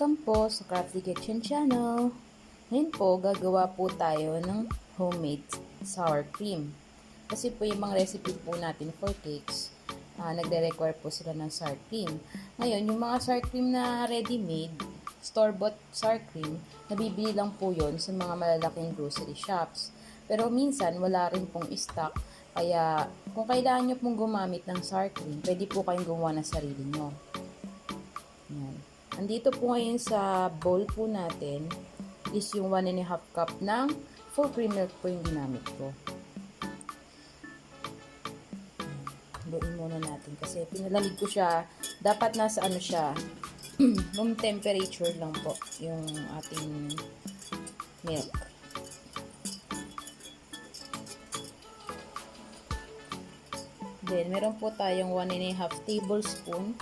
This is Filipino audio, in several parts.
Welcome po sa Crafty Kitchen Channel. Ngayon po, gagawa po tayo ng homemade sour cream. Kasi po yung mga recipe po natin for cakes, nagre-require po sila ng sour cream. Ngayon, yung mga sour cream na ready-made, store-bought sour cream, nabibili lang po yon sa mga malalaking grocery shops. Pero minsan, wala rin pong stock. Kaya, kung kailangan nyo pong gumamit ng sour cream, pwede po kayong gumawa ng sarili nyo. Yan. Andito po ngayon sa bowl po natin is yung 1.5 cup ng full cream milk po yung ginamit ko. Haluin muna natin kasi pinalamig ko siya. Dapat nasa ano siya, room temperature lang po yung ating milk. Then, meron po tayong 1.5 tablespoon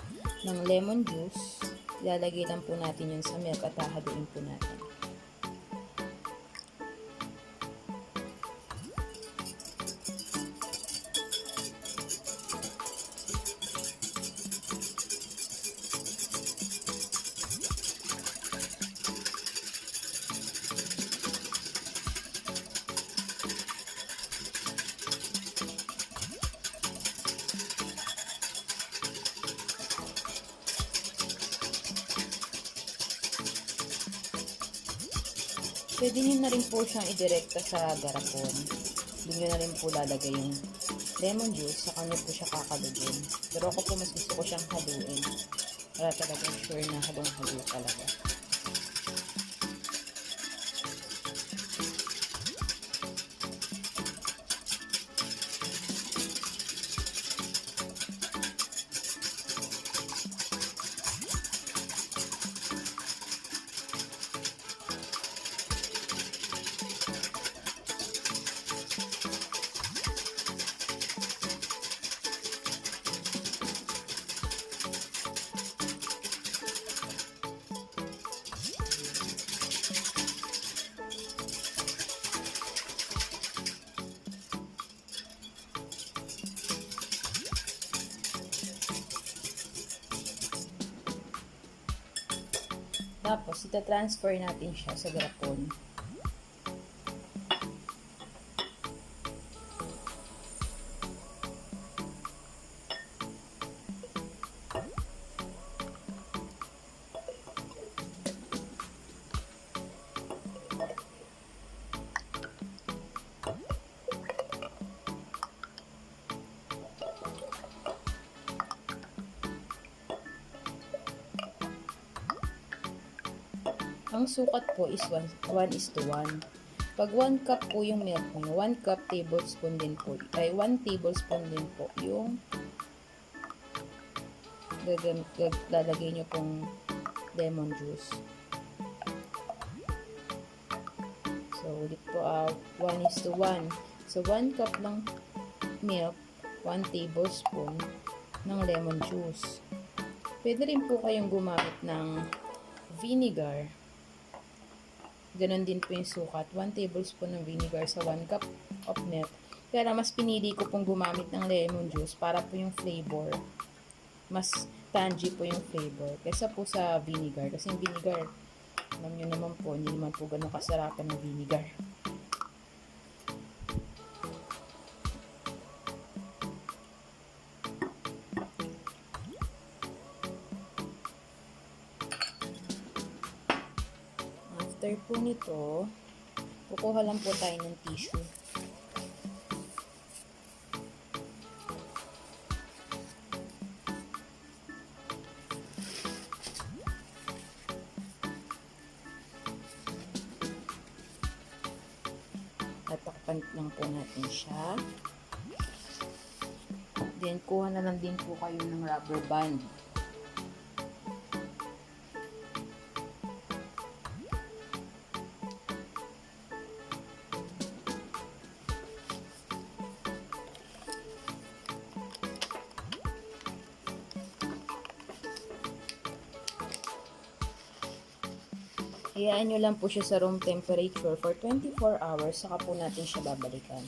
ng lemon juice. Ilalagay lang po natin yun sa milk at hahaluin po natin. Pwede nyo na rin po siyang idirekta sa garapon. Doon nyo na rin po lalagay yung lemon juice, saka nyo po siya kakalugin. Pero ako po mas gusto ko siyang haluin. Para talagang sure na halong-halo talaga. Tapos, ita-transfer natin siya sa garapon. Ang sukat po is 1:1. Pag 1 cup po yung milk nyo, 1 cup tablespoon din po, ay 1 tablespoon din po yung lalagay nyo pong lemon juice. So, ulit po, 1:1. So, 1 cup ng milk, 1 tablespoon ng lemon juice. Pwede rin po kayong gumamit ng vinegar. Ganon din po yung sukat. 1 tablespoon ng vinegar sa 1 cup of milk. Kaya lang, mas pinili ko pong gumamit ng lemon juice para po yung flavor. Mas tangy po yung flavor. Kaysa po sa vinegar. Kasi yung vinegar, alam nyo naman po, hindi naman po ganun kasarapan ng vinegar. After po nito, kukuha lang po tayo ng tissue. Tatakpan lang po natin siya. Then, kuha na lang din po kayo ng rubber band. Hayaan nyo lang po siya sa room temperature for 24 hours, saka po natin siya babalikan.